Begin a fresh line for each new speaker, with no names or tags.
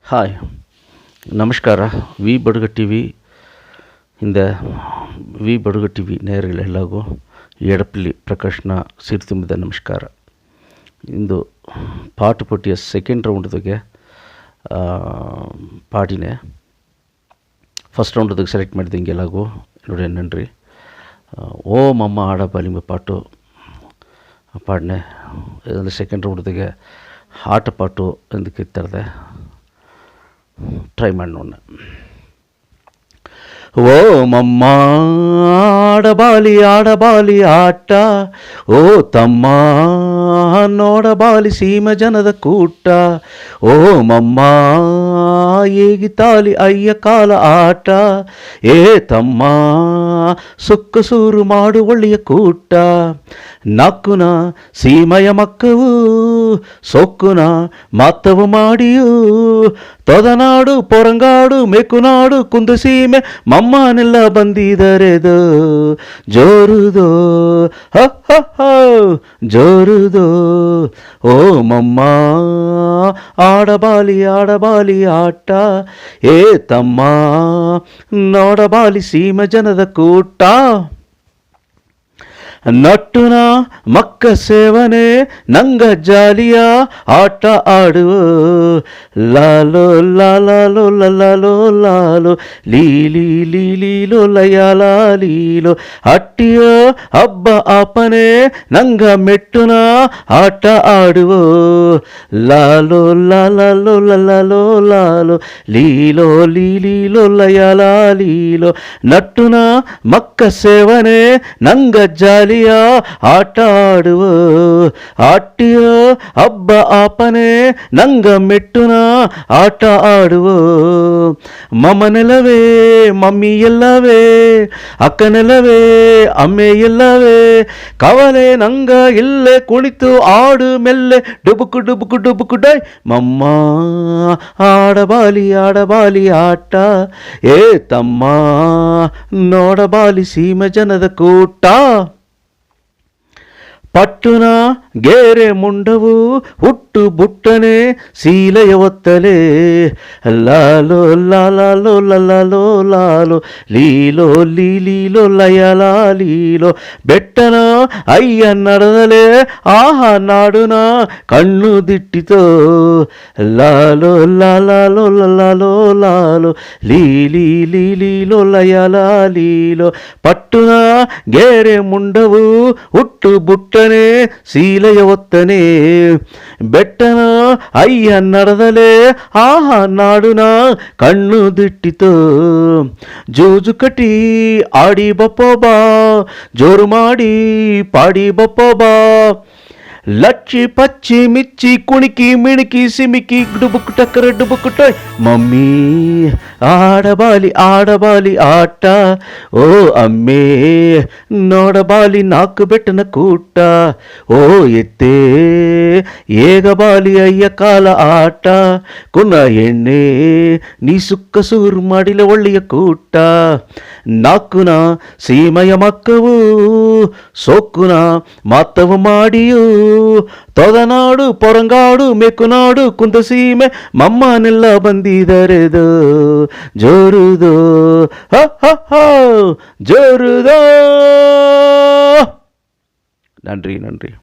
Hi, ನಮಸ್ಕಾರ. V ಬಡುಗ T V இந்த V ಬಡುಗ T V ನೇರಗಳೆಲ್ಲರಿಗೂ ಎಡಪಲ್ಲಿ ಪ್ರಕಾಶ್ನ ಸಿರಿತುಂಬಿದ ನಮಸ್ಕಾರ. ಇಂದು ಪಾಟು ಪಟ್ಟಿಯ ಸೆಕೆಂಡ್ ರೌಂಡ್ದಾಗೆ ಪಾಡಿನೇ ಫಸ್ಟ್ ರೌಂಡ್ದಾಗ ಸೆಲೆಕ್ಟ್ ಮಾಡಿದಂಗೆ ಎಲ್ಲರಿಗೂ ನೋಡಿ ನನ್ರಿ. ಓ ಮಮ್ಮ ಆಡಬಾಲಿಂಬ ಪಾಟು ಪಾಡಿನೇ ಇದೊಂದು ಸೆಕೆಂಡ್ ರೌಂಡ್ದಾಗೆ ಆಟ ಪಾಟು ಎಂದು ಕಿತ್ತರದೆ ಟ್ರೈ ಮಾಡಿ ನೋಡೋಣ. ಓ ಮಮ್ಮ ಆಡಬಾಲಿ ಆಡಬಾಲಿ ಆಟ, ಓ ತಮ್ಮ ನೋಡಬಾಲಿ ಸೀಮ ಜನದ ಕೂಟ, ಓ ಮಮ್ಮ ಏಗಿತಾಲಿ ಅಯ್ಯ ಕಾಲ ಆಟ, ಏ ತಮ್ಮ ಸುಕ್ಕ ಸೂರು ಮಾಡು ಒಳ್ಳೆಯ ಕೂಟ, ನಕ್ಕುನ ಸೀಮಯ ಮಕ್ಕವು ಸೊಕ್ಕುನ ಮಾತವು ಮಾಡಿಯು, ತೊದನಾಡು ಪೊರಂಗಾಡು ಮೇಕುನಾಡು ಕುಂದಸೀಮೆ ಮಮ್ಮನೆಲ್ಲ ಬಂದಿದರೆದು ಜೋರುದೋ ಹ ಹ ಹ ಜೋರುದೋ. ಓ ಮಮ್ಮ ಆಡಬಾಲಿ ಆಡಬಾಲಿ ಆಟ, ಏ ತಮ್ಮ ನೋಡಬಾಲಿ ಸೀಮ ಜನದ ಕೂಟ, ನಟ್ಟುನ ಮಕ್ಕ ಸೇವನೆ ನಂಗ ಜಾಲಿಯ ಆಟ ಆಡುವ, ಲಾಲೋ ಲಾಲೋ ಲಾಲೋ ಲಾಲೋ ಲೀಲಿ ಲೀಲೀಲೋ ಲಯಾಲ ಲೀಲೋ, ಅಟ್ಟಿಯ ಹಬ್ಬ ಆಪನೆ ನಂಗ ಮೆಟ್ಟುನ ಆಟ ಆಡುವ, ಲಾಲೋ ಲಾಲೋ ಲಾಲೋ ಲಾಲೋ ಲೀಲೋ ಲೀಲೀಲೋ ಲಯಾಲ ಲೀಲೋ, ನಟ್ಟುನ ಮಕ್ಕ ಸೇವನೆ ನಂಗ ಜಾಲಿ ಆಟ ಆಡುವ, ಆಟಿಯ ಹಬ್ಬ ಆಪನೆ ನಂಗ ಮೆಟ್ಟುನ ಆಟ ಆಡುವ, ಮಮ್ಮನೆಲ್ಲವೇ ಮಮ್ಮಿ ಎಲ್ಲವೇ ಅಕ್ಕನೆಲ್ಲವೇ ಅಮ್ಮೆ ಎಲ್ಲವೇ, ಕವಲೆ ನಂಗ ಇಲ್ಲೇ ಕುಳಿತು ಆಡು ಮೆಲ್ಲೆ ಡುಬುಕು ಡುಬುಕು ಡುಬುಕು ಡೈ, ಮಮ್ಮ ಆಡಬಾಲಿ ಆಡಬಾಲಿ ಆಟ, ಏ ತಮ್ಮ ನೋಡಬಾಲಿ ಸೀಮ ಜನದ ಕೂಟ, ಪಟ್ಟುನ ಗೇರೆ ಮುಂಡವು ಹುಟ್ಟು ಬುಟ್ಟನೆ ಸೀಲೆಯ ಒತ್ತಲೆ, ಲಾಲೋ ಲಾಲೋ ಲಾಲೋ ಲಾಲೋ ಲೀಲೋ ಲೀಲೀಲೋ ಲಯಲ ಲೀಲೋ, ಬೆಟ್ಟನ ಅಯ್ಯ ನಡೆದಲೆ ಆಹ ನಾಡುನ ಕಣ್ಣು ದಿಟ್ಟಿತೋ, ಲಾಲೋ ಲಾಲೋ ಲಾಲೋ ಲಾಲೋ ಲೀಲಿ ಲೀಲೀಲೋ ಲಯಲ ಲೀಲೋ, ಪಟ್ಟುನ ಗೇರೆ ಮುಂಡವು ಹುಟ್ಟು ಬುಟ್ಟನೆ ಸೀಲೆಯ ಒತ್ತನೆ, ಬೆಟ್ಟನ ಅಯ್ಯ ನಡೆದಲೆ ಆಹ ನಾಡುನ ಕಣ್ಣು ದಿಟ್ಟಿತು, ಜೂಜು ಕಟಿ ಆಡಿ ಬಪ್ಪೋ ಬಾ ಜೋರು ಮಾಡಿ ಪಾಡಿ ಬಪ್ಪೋ ಬಾ, ಲಚ್ಚಿ ಪಚ್ಚಿ ಮಿಚ್ಚಿ ಕುಣಿಕಿ ಮಿಣಿಕಿ ಸಿಮಿಕಿ ಡುಬುಕ್ ಟಕ್ಕರ ಡುಬುಕ್ ಟೈ, ಮಮ್ಮಿ ಆಡಬಾಲಿ ಆಡಬಾಲಿ ಆಟ, ಓ ಅಮ್ಮೇ ನೋಡಬಾಲಿ ನಾಲ್ಕು ಬೆಟ್ಟನ ಕೂಟ, ಓ ಎತ್ತೇ ಏಗಬಾಲಿ ಅಯ್ಯ ಕಾಲ ಆಟ, ಕುನ ಎಣ್ಣೆ ನೀ ಸುಕ್ಕ ಸೂರು ಮಾಡಿಲ ಒಳ್ಳೆಯ ಕೂಟ, ನಾಕುನ ಸೀಮಯ ಮಕ್ಕವು ಸೊಕ್ಕುನ ಮಾತವು ಮಾಡಿಯು, ತೊದನಾಡು ಪೊರಂಗಾಡು ಮೇಕುನಾಡು ಕುಂದಸೀಮೆ ಮಮ್ಮನೆಲ್ಲ ಬಂದಿದರೆದು ಜೋರುದೋ ಹ ಹ ಹ ಜೋರುದೋ. நன்றி.